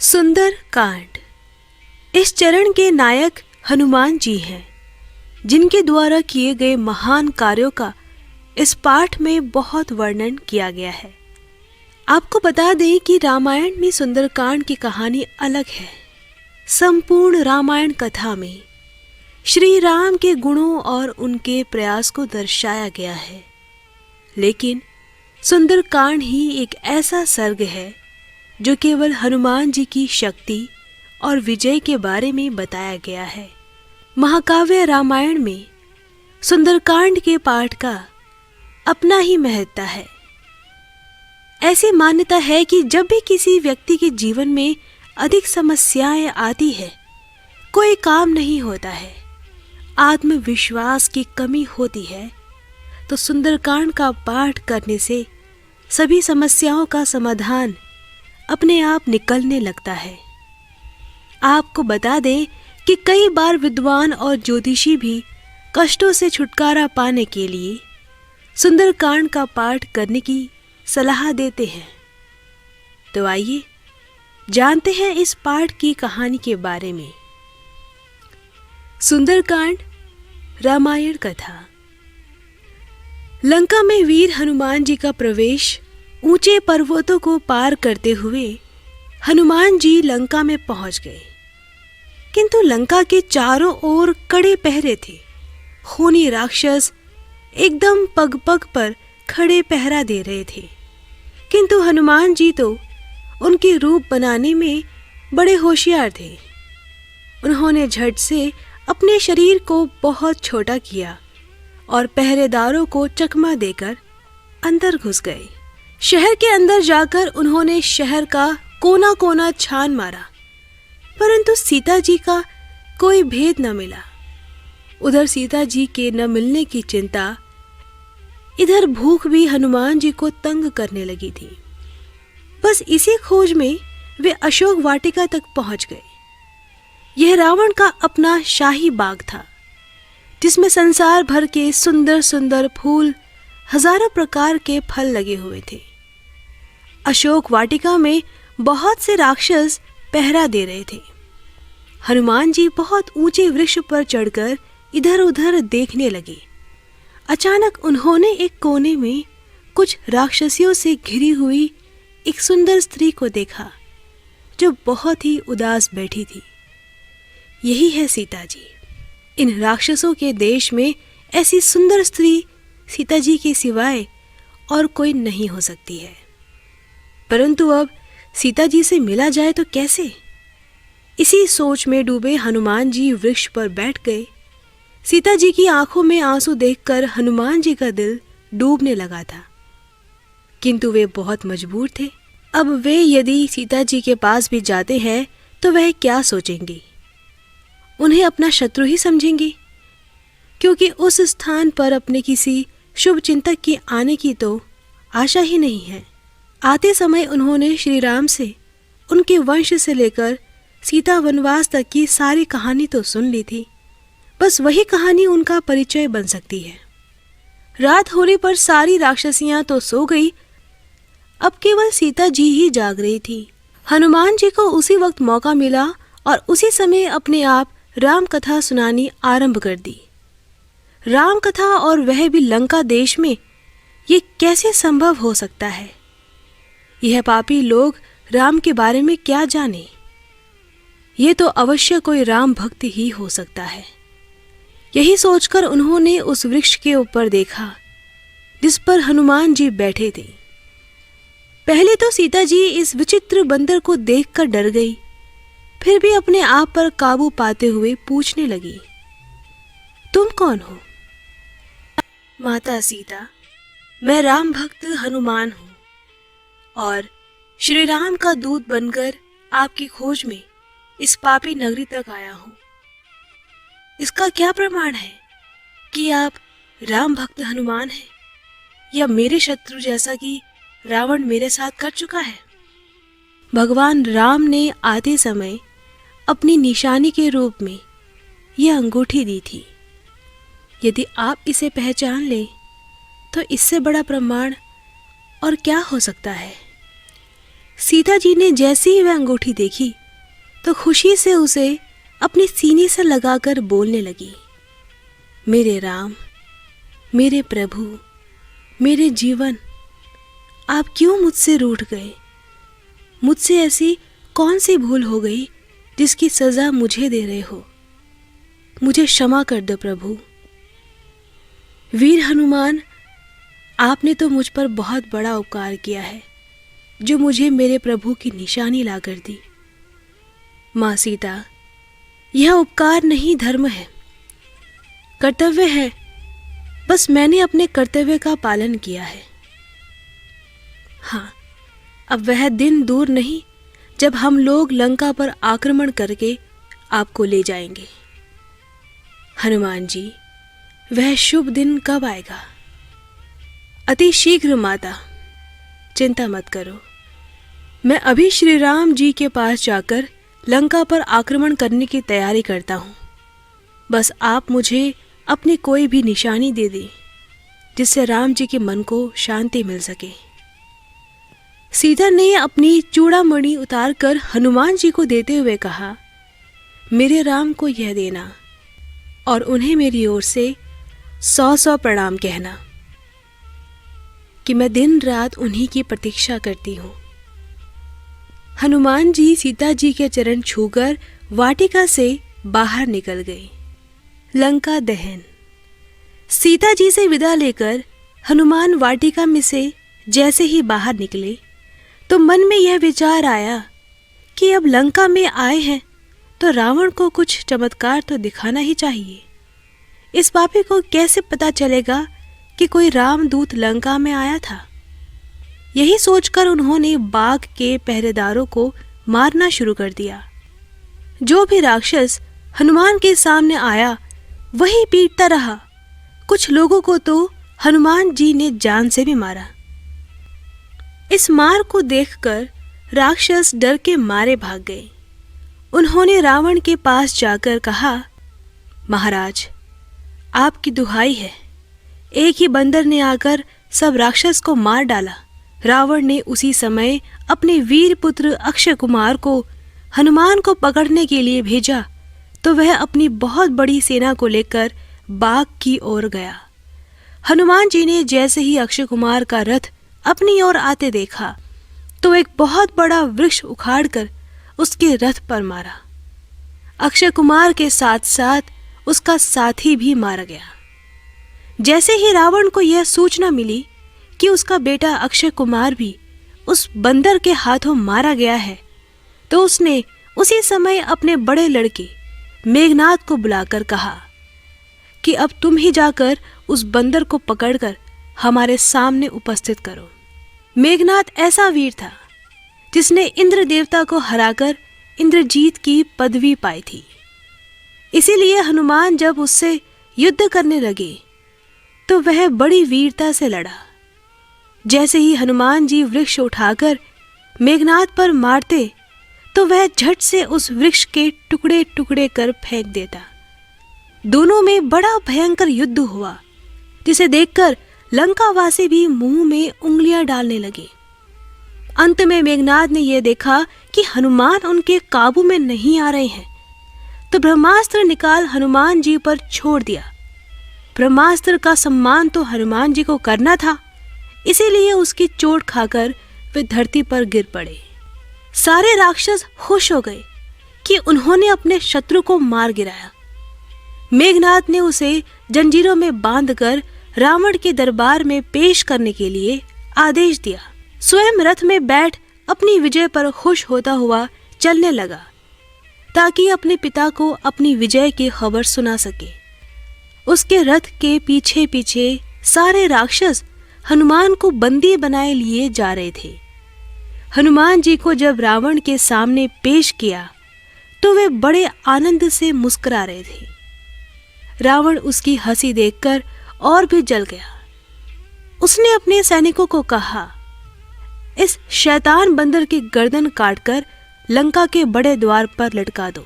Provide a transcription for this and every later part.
सुंदर कांड। इस चरण के नायक हनुमान जी हैं, जिनके द्वारा किए गए महान कार्यों का इस पाठ में बहुत वर्णन किया गया है। आपको बता दें कि रामायण में सुंदरकांड की कहानी अलग है। संपूर्ण रामायण कथा में श्री राम के गुणों और उनके प्रयास को दर्शाया गया है, लेकिन सुंदरकांड ही एक ऐसा सर्ग है जो केवल हनुमान जी की शक्ति और विजय के बारे में बताया गया है। महाकाव्य रामायण में सुंदरकांड के पाठ का अपना ही महत्व है। ऐसी मान्यता है कि जब भी किसी व्यक्ति के जीवन में अधिक समस्याएं आती है, कोई काम नहीं होता है, आत्मविश्वास की कमी होती है, तो सुंदरकांड का पाठ करने से सभी समस्याओं का समाधान अपने आप निकलने लगता है। आपको बता दें कि कई बार विद्वान और ज्योतिषी भी कष्टों से छुटकारा पाने के लिए सुंदरकांड का पाठ करने की सलाह देते हैं। तो आइए जानते हैं इस पाठ की कहानी के बारे में। सुंदरकांड रामायण कथा। लंका में वीर हनुमान जी का प्रवेश। ऊंचे पर्वतों को पार करते हुए हनुमान जी लंका में पहुंच गए, किंतु लंका के चारों ओर कड़े पहरे थे। खूनी राक्षस एकदम पग पग पर खड़े पहरा दे रहे थे, किंतु हनुमान जी तो उनके रूप बनाने में बड़े होशियार थे। उन्होंने झट से अपने शरीर को बहुत छोटा किया और पहरेदारों को चकमा देकर अंदर घुस गए। शहर के अंदर जाकर उन्होंने शहर का कोना कोना छान मारा, परंतु सीता जी का कोई भेद न मिला। उधर सीता जी के न मिलने की चिंता, इधर भूख भी हनुमान जी को तंग करने लगी थी। बस इसी खोज में वे अशोक वाटिका तक पहुंच गए। यह रावण का अपना शाही बाग था, जिसमें संसार भर के सुंदर सुंदर फूल, हजारों प्रकार के फल लगे हुए थे। अशोक वाटिका में बहुत से राक्षस पहरा दे रहे थे। हनुमान जी बहुत ऊंचे वृक्ष पर चढ़कर इधर उधर देखने लगे। अचानक उन्होंने एक कोने में कुछ राक्षसियों से घिरी हुई एक सुंदर स्त्री को देखा, जो बहुत ही उदास बैठी थी। यही है सीता जी। इन राक्षसों के देश में ऐसी सुंदर स्त्री सीता जी के सिवाय और कोई नहीं हो सकती है। परंतु अब सीता जी से मिला जाए तो कैसे? इसी सोच में डूबे हनुमान जी वृक्ष पर बैठ गए। सीता जी की आंखों में आंसू देखकर हनुमान जी का दिल डूबने लगा था, किंतु वे बहुत मजबूर थे। अब वे यदि सीता जी के पास भी जाते हैं तो वह क्या सोचेंगे? उन्हें अपना शत्रु ही समझेंगे, क्योंकि उस स्थान पर अपने किसी शुभ चिंतक के आने की तो आशा ही नहीं है। आते समय उन्होंने श्री राम से उनके वंश से लेकर सीता वनवास तक की सारी कहानी तो सुन ली थी। बस वही कहानी उनका परिचय बन सकती है। रात होने पर सारी राक्षसियां तो सो गई, अब केवल सीता जी ही जाग रही थी। हनुमान जी को उसी वक्त मौका मिला और उसी समय अपने आप राम कथा सुनानी आरंभ कर दी। राम कथा, और वह भी लंका देश में। ये कैसे संभव हो सकता है? यह पापी लोग राम के बारे में क्या जाने? ये तो अवश्य कोई राम भक्त ही हो सकता है। यही सोचकर उन्होंने उस वृक्ष के ऊपर देखा जिस पर हनुमान जी बैठे थे। पहले तो सीता जी इस विचित्र बंदर को देखकर डर गई, फिर भी अपने आप पर काबू पाते हुए पूछने लगी, तुम कौन हो? माता सीता, मैं राम भक्त हनुमान हूँ और श्री राम का दूत बनकर आपकी खोज में इस पापी नगरी तक आया हूँ। इसका क्या प्रमाण है कि आप राम भक्त हनुमान हैं, या मेरे शत्रु जैसा कि रावण मेरे साथ कर चुका है? भगवान राम ने आते समय अपनी निशानी के रूप में यह अंगूठी दी थी। यदि आप इसे पहचान लें तो इससे बड़ा प्रमाण और क्या हो सकता है? सीता जी ने जैसे ही वह अंगूठी देखी तो खुशी से उसे अपने सीने से लगाकर बोलने लगी, मेरे राम, मेरे प्रभु, मेरे जीवन, आप क्यों मुझसे रूठ गए? मुझसे ऐसी कौन सी भूल हो गई जिसकी सज़ा मुझे दे रहे हो? मुझे क्षमा कर दो प्रभु। वीर हनुमान, आपने तो मुझ पर बहुत बड़ा उपकार किया है, जो मुझे मेरे प्रभु की निशानी ला कर दी। माँ सीता, यह उपकार नहीं, धर्म है, कर्तव्य है। बस मैंने अपने कर्तव्य का पालन किया है। हाँ, अब वह दिन दूर नहीं जब हम लोग लंका पर आक्रमण करके आपको ले जाएंगे। हनुमान जी, वह शुभ दिन कब आएगा? अति शीघ्र माता, चिंता मत करो। मैं अभी श्री राम जी के पास जाकर लंका पर आक्रमण करने की तैयारी करता हूँ। बस आप मुझे अपनी कोई भी निशानी दे दें जिससे राम जी के मन को शांति मिल सके। सीता ने अपनी चूड़ामणि उतारकर हनुमान जी को देते हुए कहा, मेरे राम को यह देना और उन्हें मेरी ओर से 100 प्रणाम कहना कि मैं दिन रात उन्हीं की प्रतीक्षा करती हूँ। हनुमान जी सीता जी के चरण छूकर वाटिका से बाहर निकल गए। लंका दहन। सीता जी से विदा लेकर हनुमान वाटिका में से जैसे ही बाहर निकले तो मन में यह विचार आया कि अब लंका में आए हैं तो रावण को कुछ चमत्कार तो दिखाना ही चाहिए। इस पापी को कैसे पता चलेगा कि कोई रामदूत लंका में आया था? यही सोचकर उन्होंने बाग के पहरेदारों को मारना शुरू कर दिया। जो भी राक्षस हनुमान के सामने आया वही पीटता रहा। कुछ लोगों को तो हनुमान जी ने जान से भी मारा। इस मार को देखकर राक्षस डर के मारे भाग गए। उन्होंने रावण के पास जाकर कहा, महाराज, आपकी दुहाई है, एक ही बंदर ने आकर सब राक्षस को मार डाला। रावण ने उसी समय अपने वीर पुत्र अक्षय कुमार को हनुमान को पकड़ने के लिए भेजा तो वह अपनी बहुत बड़ी सेना को लेकर बाग की ओर गया। हनुमान जी ने जैसे ही अक्षय कुमार का रथ अपनी ओर आते देखा तो एक बहुत बड़ा वृक्ष उखाड़कर उसके रथ पर मारा। अक्षय कुमार के साथ साथ उसका साथी भी मारा गया। जैसे ही रावण को यह सूचना मिली कि उसका बेटा अक्षय कुमार भी उस बंदर के हाथों मारा गया है तो उसने उसी समय अपने बड़े लड़के मेघनाद को बुलाकर कहा कि अब तुम ही जाकर उस बंदर को पकड़कर हमारे सामने उपस्थित करो। मेघनाद ऐसा वीर था जिसने इंद्र देवता को हराकर इंद्रजीत की पदवी पाई थी। इसीलिए हनुमान जब उससे युद्ध करने लगे तो वह बड़ी वीरता से लड़ा। जैसे ही हनुमान जी वृक्ष उठाकर मेघनाद पर मारते तो वह झट से उस वृक्ष के टुकड़े टुकड़े कर फेंक देता। दोनों में बड़ा भयंकर युद्ध हुआ जिसे देखकर लंकावासी भी मुंह में उंगलियां डालने लगे। अंत में मेघनाद ने यह देखा कि हनुमान उनके काबू में नहीं आ रहे हैं तो ब्रह्मास्त्र निकाल हनुमान जी पर छोड़ दिया। ब्रह्मास्त्र का सम्मान तो हनुमान जी को करना था, इसीलिए उसकी चोट खाकर वे धरती पर गिर पड़े। सारे राक्षस खुश हो गए कि उन्होंने अपने शत्रु को मार गिराया। मेघनाद ने उसे जंजीरों में बांधकर रावण के दरबार में पेश करने के लिए आदेश दिया। स्वयं रथ में बैठ अपनी विजय पर खुश होता हुआ चलने लगा ताकि अपने पिता को अपनी विजय की खबर सुना सके। उसके रथ के पीछे पीछे सारे राक्षस हनुमान को बंदी बनाए लिए जा रहे थे। हनुमान जी को जब रावण के सामने पेश किया तो वे बड़े आनंद से मुस्कुरा रहे थे। रावण उसकी हंसी देखकर और भी जल गया। उसने अपने सैनिकों को कहा, इस शैतान बंदर की गर्दन काटकर लंका के बड़े द्वार पर लटका दो।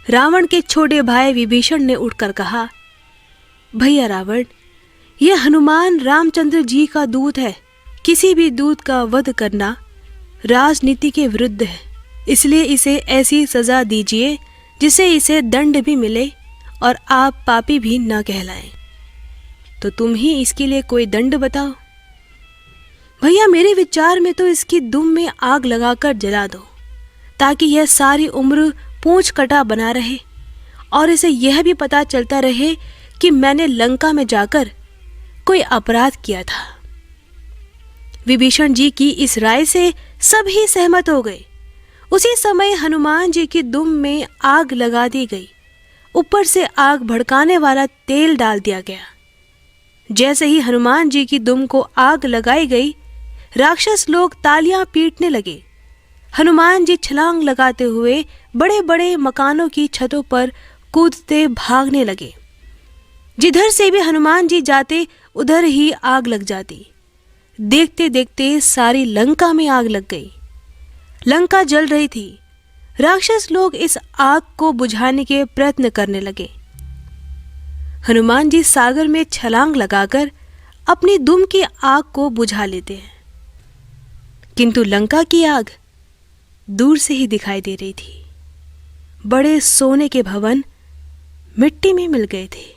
रावण के छोटे भाई विभीषण ने उठकर कहा, भैया रावण, यह हनुमान रामचंद्र जी का दूत है। किसी भी दूत का वध करना राजनीति के विरुद्ध है, इसलिए इसे ऐसी सजा दीजिए जिससे इसे दंड भी मिले और आप पापी भी न कहलाएं। तो तुम ही इसके लिए कोई दंड बताओ। भैया, मेरे विचार में तो इसकी दुम में आग लगाकर जला दो, ताकि यह सारी उम्र पूंछ कटा बना रहे और इसे यह भी पता चलता रहे कि मैंने लंका में जाकर कोई अपराध किया था। विभीषण जी की इस राय से सभी सहमत हो गए। उसी समय हनुमान जी की दुम में आग लगा दी गई। ऊपर से आग भड़काने वाला तेल डाल दिया गया। जैसे ही हनुमान जी की दुम को आग लगाई गई, राक्षस लोग तालियां पीटने लगे। हनुमान जी छलांग लगाते हुए बड़े बड़े मकानों की छतों पर कूदते भागने लगे। जिधर से भी हनुमान जी जाते उधर ही आग लग जाती। देखते देखते सारी लंका में आग लग गई। लंका जल रही थी। राक्षस लोग इस आग को बुझाने के प्रयत्न करने लगे। हनुमान जी सागर में छलांग लगाकर अपनी दुम की आग को बुझा लेते हैं, किंतु लंका की आग दूर से ही दिखाई दे रही थी। बड़े सोने के भवन मिट्टी में मिल गए थे।